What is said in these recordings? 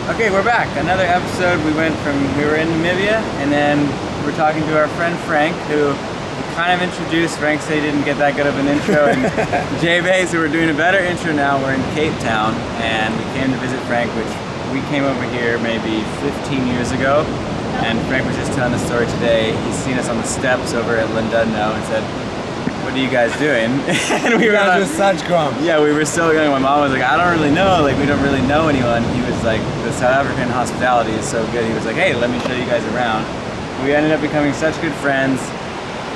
Okay, we're back. Another episode. We were in Namibia, and then we're talking to our friend Frank, who we kind of introduced. Frank said he didn't get that good of an intro, and J-Bay, so we're doing a better intro now. We're in Capetown, and we came to visit Frank, which we came over here maybe 15 years ago, and Frank was just telling the story today. He's seen us on the steps over at Llandudno and said, "What are you guys doing?" And we were just such grumps. Yeah, we were so young. My mom was like, "I don't really know. Like, we don't really know anyone." He was like, "The South African hospitality is so good." He was like, "Hey, let me show you guys around." We ended up becoming such good friends.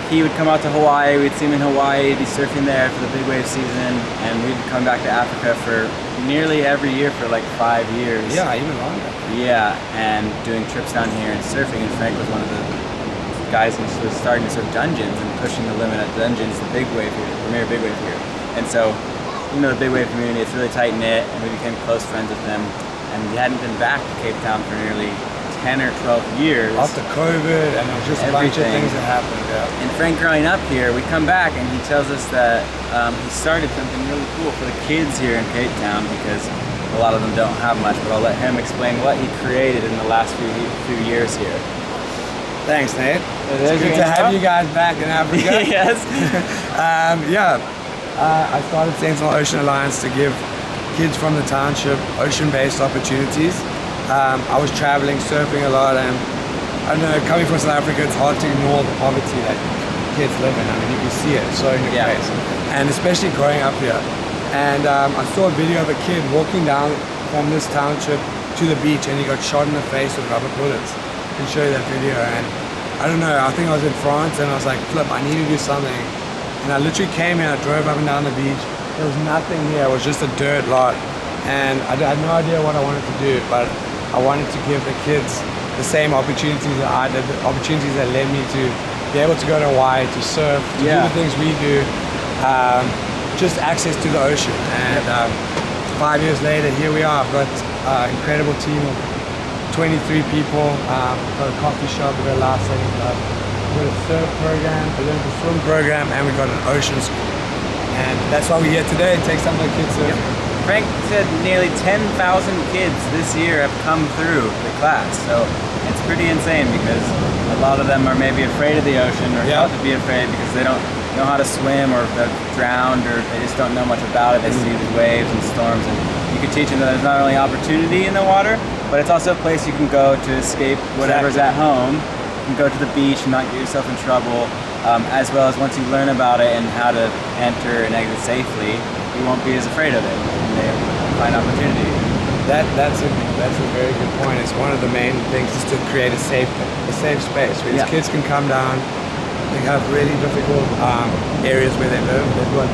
He would come out to Hawaii. We'd see him in Hawaii. He'd be surfing there for the big wave season, and we'd come back to Africa for nearly every year for like 5 years. Yeah, even longer. Yeah, and doing trips down here and surfing. And Frank was one of the guys who was starting to surf dungeons and pushing the limit at dungeons, the big wave here, the premier big wave here. And so, you know, the big wave community, it's really tight knit, and we became close friends with them. And we hadn't been back to Capetown for nearly 10 or 12 years. After COVID, and there was just a bunch of things that happened, yeah. And Frank growing up here, we come back and he tells us that he started something really cool for the kids here in Capetown, because a lot of them don't have much, but I'll let him explain what he created in the last few years here. Thanks, Nate. It's good to have you guys back in Africa. Yes. I started Sentinel Ocean Alliance to give kids from the township ocean-based opportunities. I was traveling, surfing a lot, and I don't know, coming from South Africa, it's hard to ignore the poverty that kids live in. I mean, you can see it so in your face, and especially growing up here. And I saw a video of a kid walking down from this township to the beach, and he got shot in the face with rubber bullets. I can show you that video, and I don't know, I think I was in France, and I was like, flip, I need to do something. And I literally came here, I drove up and down the beach. There was nothing here, it was just a dirt lot. And I had no idea what I wanted to do, but I wanted to give the kids the same opportunities that I did, the opportunities that led me to be able to go to Hawaii, to surf, to do the things we do, just access to the ocean. And 5 years later, here we are. I've got an incredible team of 23 people. We've got a coffee shop, we've got a last setting club, we've got a surf program, a Olympic swim program, and we've got an ocean school. And that's why we're here today, take some of the kids surfing. Frank said nearly 10,000 kids this year have come through the class, so it's pretty insane, because a lot of them are maybe afraid of the ocean, or thought to be afraid because they don't know how to swim, or they're drowned, or they just don't know much about it. They see these waves and storms, and you can teach them that there's not only opportunity in the water, but it's also a place you can go to escape whatever's at home. You can go to the beach and not get yourself in trouble, as well as once you learn about it and how to enter and exit safely, you won't be as afraid of it, and they find opportunity. That's a very good point. It's one of the main things, is to create a safe space where these kids can come down. They have really difficult areas where they live. They've got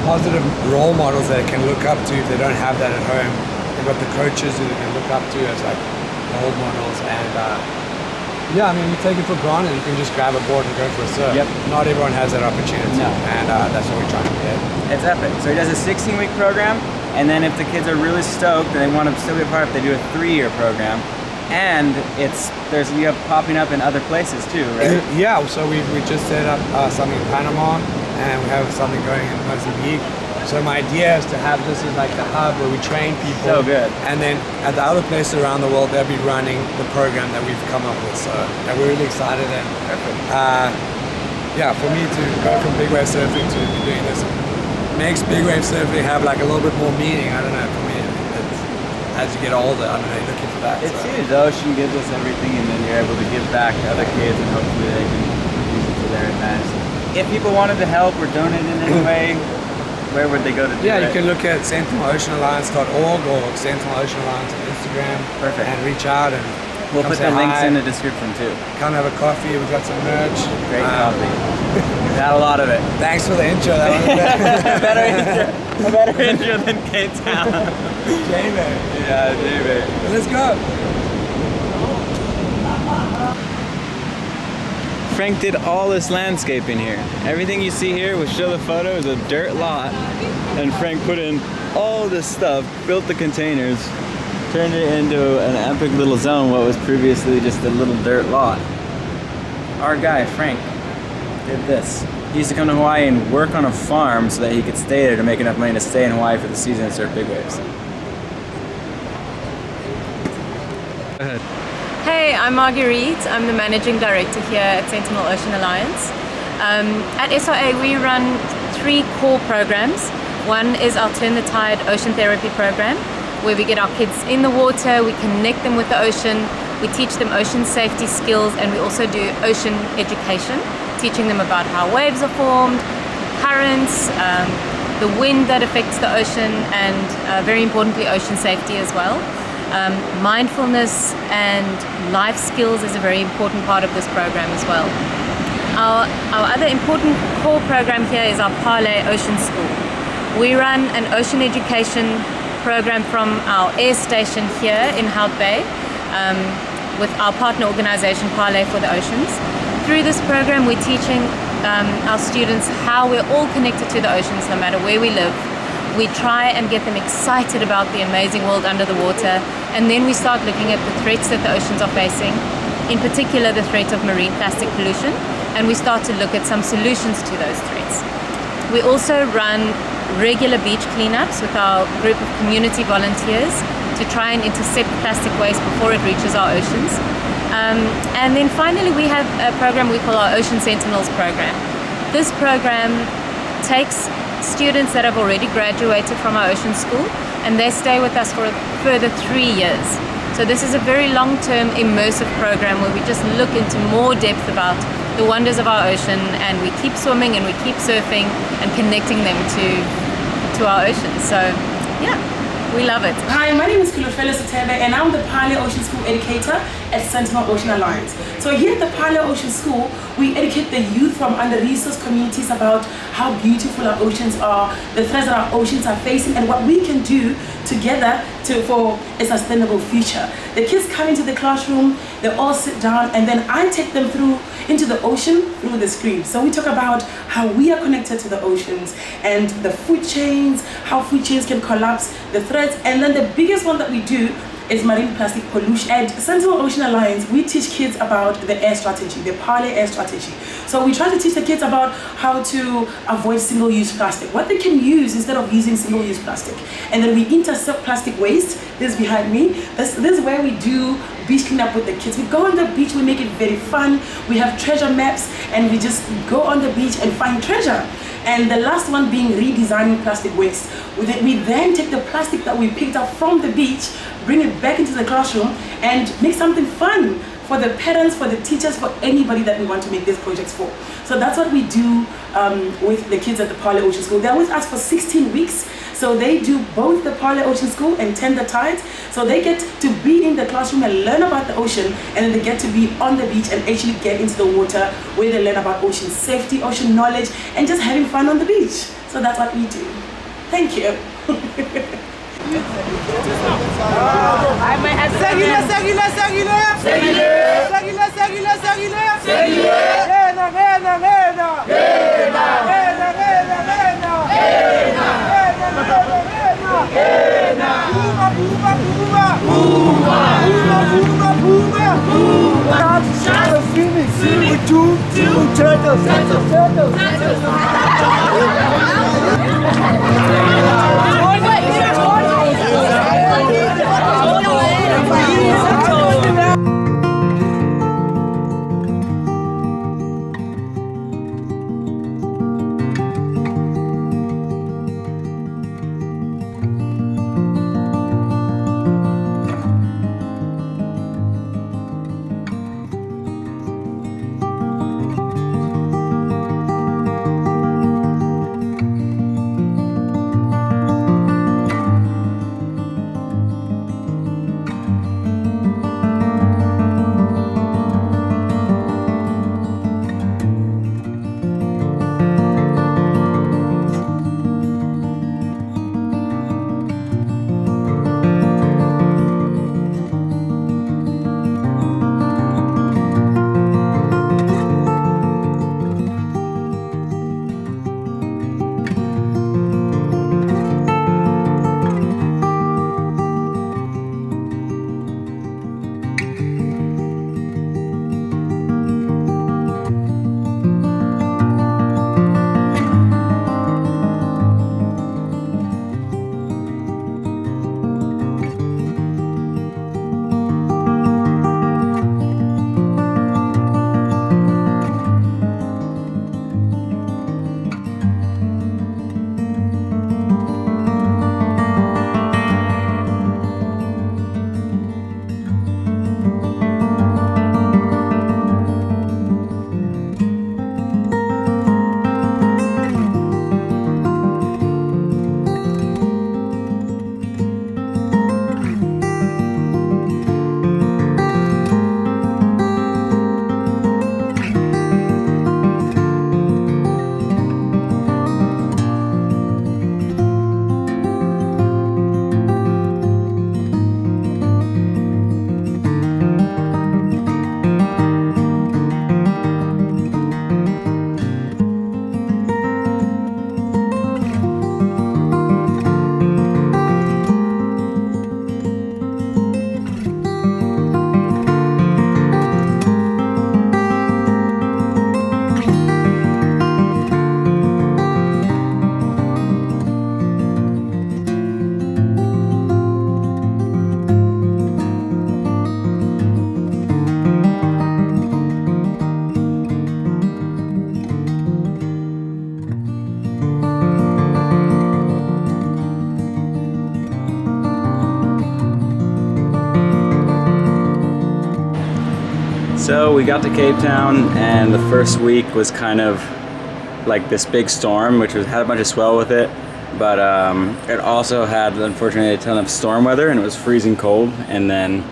positive role models that they can look up to if they don't have that at home. They've got the coaches who they can look up to as like role models, and I mean, you take it for granted. You can just grab a board and go for a surf. Not everyone has that opportunity, and that's what we're trying to get. It's epic. So he does a 16-week program, and then if the kids are really stoked and they want to still be a part of it, they do a 3-year program. And you have popping up in other places too, right? Yeah, so we just set up something in Panama, and we have something going in Mozambique. So my idea is to have this as like the hub where we train people. So good. And then at the other places around the world, they'll be running the program that we've come up with. So we're really excited. And for me to go from big wave surfing to be doing this makes big wave surfing have like a little bit more meaning. I don't know, for me, as you get older, I don't know, you're looking for that. It's huge. The ocean gives us everything, and then you're able to give back to other kids, and hopefully they can use it to their advantage. If people wanted to help or donate in any way, where would they go to do it? You can look at SentineloceanAlliance.org or Sentinel Ocean Alliance on Instagram. Perfect. And reach out, and we'll put the links in the description too. Come have a coffee. We've got some merch. Great coffee. We've had a lot of it. Thanks for the intro. That was a better intro than Capetown. J-Bay. Yeah, J-Bay. Let's go. Frank did all this landscaping here. Everything you see here, we'll show the photo, is a dirt lot. And Frank put in all this stuff, built the containers, turned it into an epic little zone, what was previously just a little dirt lot. Our guy, Frank, did this. He used to come to Hawaii and work on a farm so that he could stay there to make enough money to stay in Hawaii for the season and surf big waves. Go ahead. Hey, I'm Marguerite. I'm the Managing Director here at Sentinel Ocean Alliance. At SRA we run 3 core programs. One is our Turn the Tide Ocean Therapy program, where we get our kids in the water, we connect them with the ocean, we teach them ocean safety skills, and we also do ocean education, teaching them about how waves are formed, currents, the wind that affects the ocean, and very importantly ocean safety as well. Mindfulness and life skills is a very important part of this program as well. Our other important core program here is our Parlay Ocean School. We run an ocean education program from our air station here in Hout Bay with our partner organization Parlay for the Oceans. Through this program we're teaching our students how we're all connected to the oceans no matter where we live. We try and get them excited about the amazing world under the water, and then we start looking at the threats that the oceans are facing, in particular the threat of marine plastic pollution, and we start to look at some solutions to those threats. We also run regular beach cleanups with our group of community volunteers to try and intercept plastic waste before it reaches our oceans. And then finally we have a program we call our Ocean Sentinels program. This program takes students that have already graduated from our ocean school, and they stay with us for a further 3 years. So this is a very long-term immersive program where we just look into more depth about the wonders of our ocean, and we keep swimming and we keep surfing and connecting them to our oceans. So yeah, we love it. Hi, my name is Kulofelo Sitebe, and I'm the Parlay Ocean School educator at Sentinel Ocean Alliance. So here at the Parlay Ocean School, we educate the youth from under-resourced communities about how beautiful our oceans are, the threats that our oceans are facing, and what we can do together for a sustainable future. The kids come into the classroom, they all sit down, and then I take them into the ocean through the screen. So we talk about how we are connected to the oceans and the food chains, how food chains can collapse, the threats, and then the biggest one that we do is marine plastic pollution. At Sentinel Ocean Alliance, we teach kids about the air strategy, the Parlay air strategy. So we try to teach the kids about how to avoid single-use plastic, what they can use instead of using single-use plastic. And then we intercept plastic waste. This is behind me. This is where we do beach cleanup with the kids. We go on the beach, we make it very fun. We have treasure maps, and we just go on the beach and find treasure. And the last one being redesigning plastic waste. We then take the plastic that we picked up from the beach, bring it back into the classroom, and make something fun for the parents, for the teachers, for anybody that we want to make these projects for. So that's what we do with the kids at the Parlay Ocean School. They're with us for 16 weeks. So they do both the Parlay Ocean School and Turn the Tide. So they get to be in the classroom and learn about the ocean, and then they get to be on the beach and actually get into the water where they learn about ocean safety, ocean knowledge, and just having fun on the beach. So that's what we do. Thank you. So we got to Cape Town, and the first week was kind of like this big storm, which had a bunch of swell with it, but it also had, unfortunately, a ton of storm weather, and it was freezing cold. And then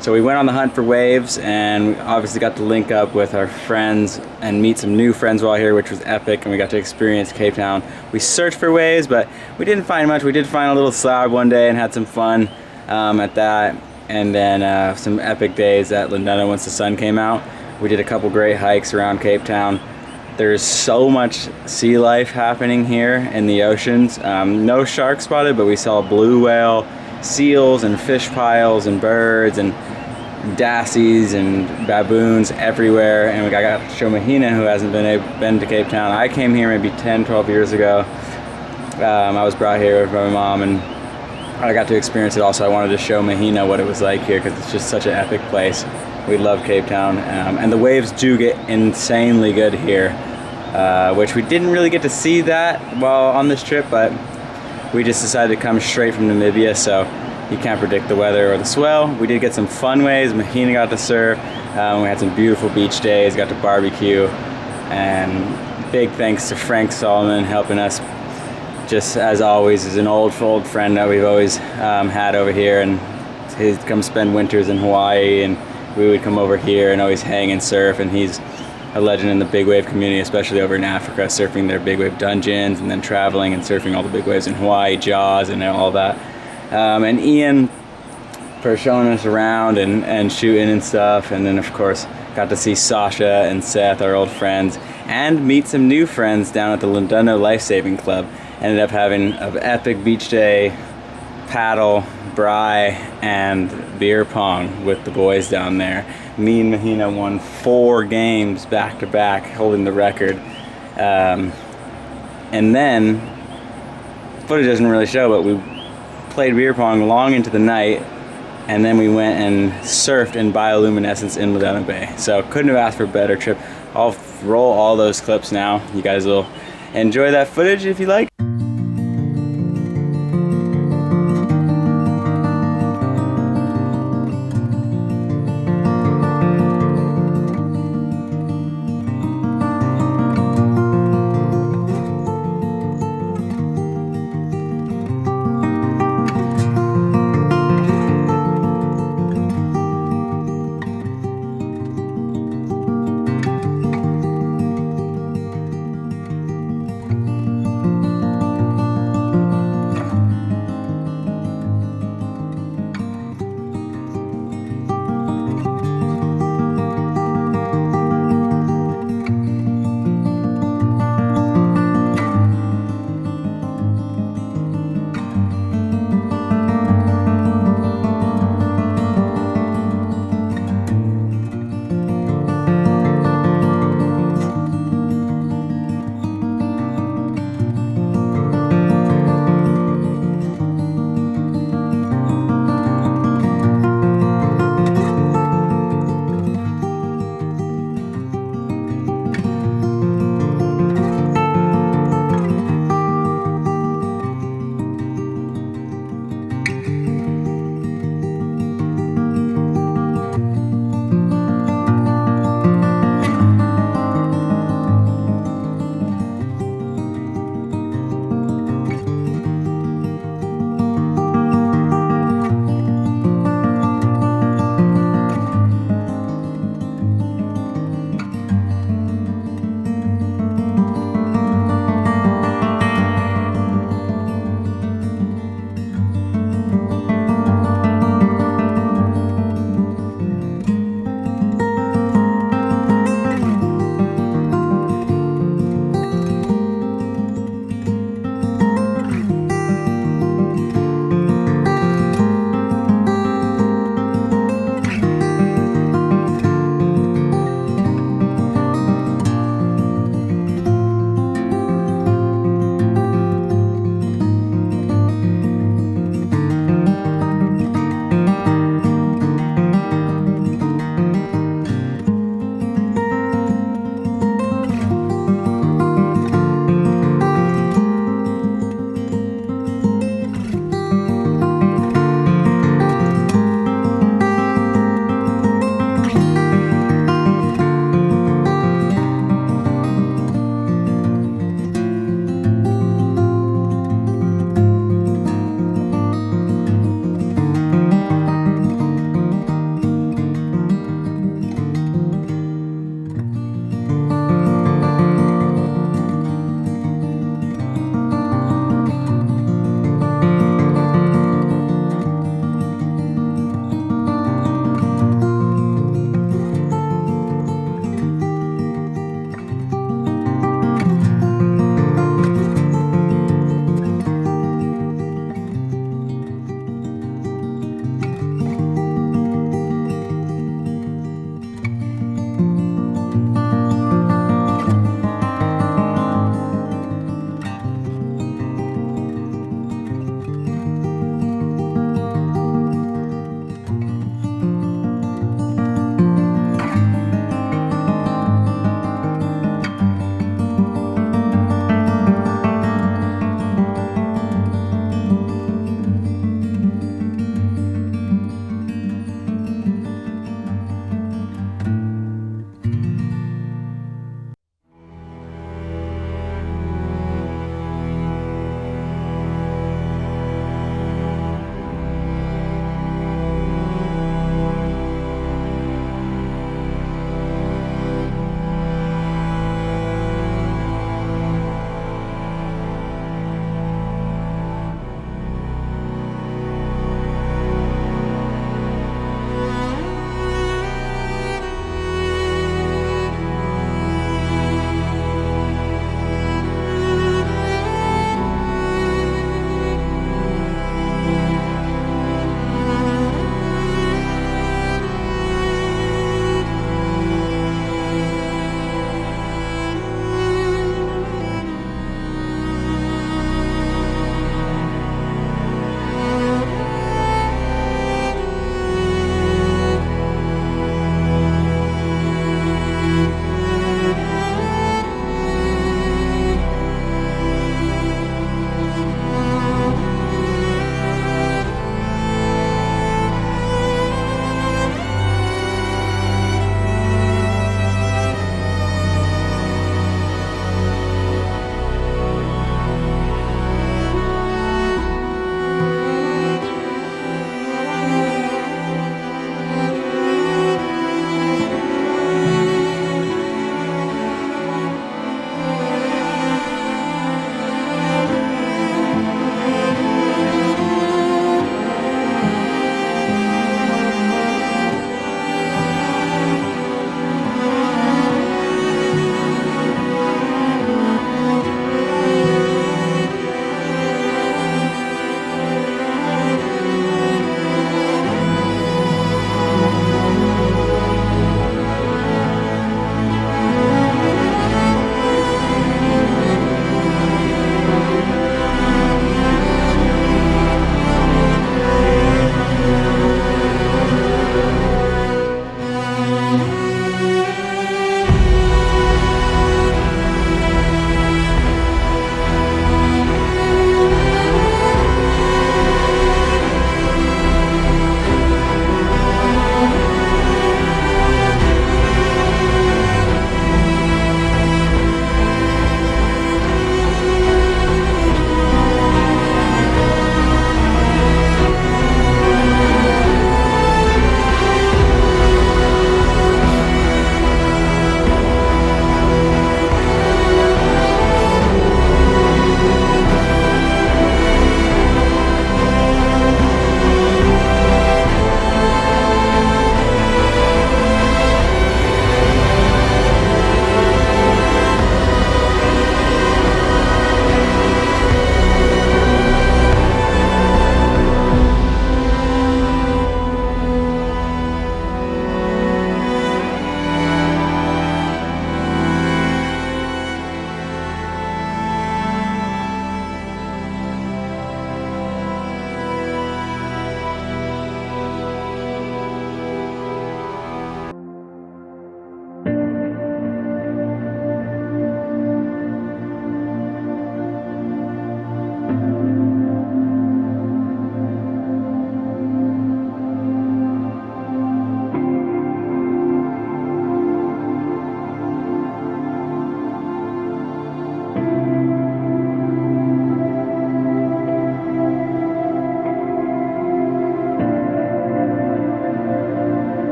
so we went on the hunt for waves, and we obviously got to link up with our friends and meet some new friends while here, which was epic, and we got to experience Cape Town. We searched for waves, but we didn't find much. We did find a little slab one day and had some fun at that, and then some epic days at Lindana once the sun came out. We did a couple great hikes around Cape Town. There's so much sea life happening here in the oceans. No sharks spotted, but we saw blue whale, seals and fish piles and birds and dassies and baboons everywhere. And we got to show Mahina, who hasn't been to Cape Town. I came here maybe 10, 12 years ago. I was brought here with my mom, and I got to experience it also. I wanted to show Mahina what it was like here, because it's just such an epic place. We love Cape Town, and the waves do get insanely good here, which we didn't really get to see that while on this trip, but we just decided to come straight from Namibia, so you can't predict the weather or the swell. We did get some fun waves. Mahina got to surf. We had some beautiful beach days, got to barbecue, and big thanks to Frank Solomon helping us, just as always, is an old friend that we've always had over here, and he'd come spend winters in Hawaii, and we would come over here and always hang and surf, and he's a legend in the big wave community, especially over in Africa, surfing their big wave dungeons, and then traveling and surfing all the big waves in Hawaii, Jaws, and all that. And Ian for showing us around and shooting and stuff, and then of course got to see Sasha and Seth, our old friends, and meet some new friends down at the Lindana Lifesaving Club. Ended up having an epic beach day, paddle, braai, and beer pong with the boys down there. Me and Mahina won 4 games back to back, holding the record. And then, footage doesn't really show, but we played beer pong long into the night, and then we went and surfed in bioluminescence in Lindana Bay. So couldn't have asked for a better trip. I'll roll all those clips now. You guys will enjoy that footage if you like.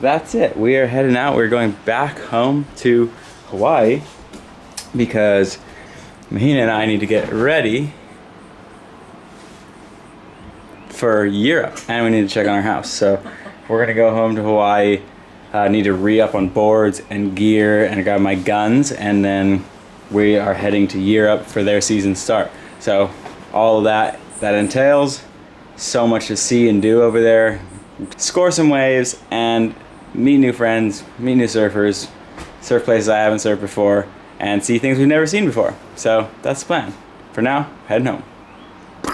that's it. We are heading out. We're going back home to Hawaii because Mahina and I need to get ready for Europe, and we need to check on our house. So we're gonna go home to Hawaii. Need to re-up on boards and gear, and I got my guns, and then we are heading to Europe for their season start. So all of that entails so much to see and do over there. Score some waves and meet new friends, meet new surfers, surf places I haven't surfed before, and see things we've never seen before. So that's the plan. For now, heading home.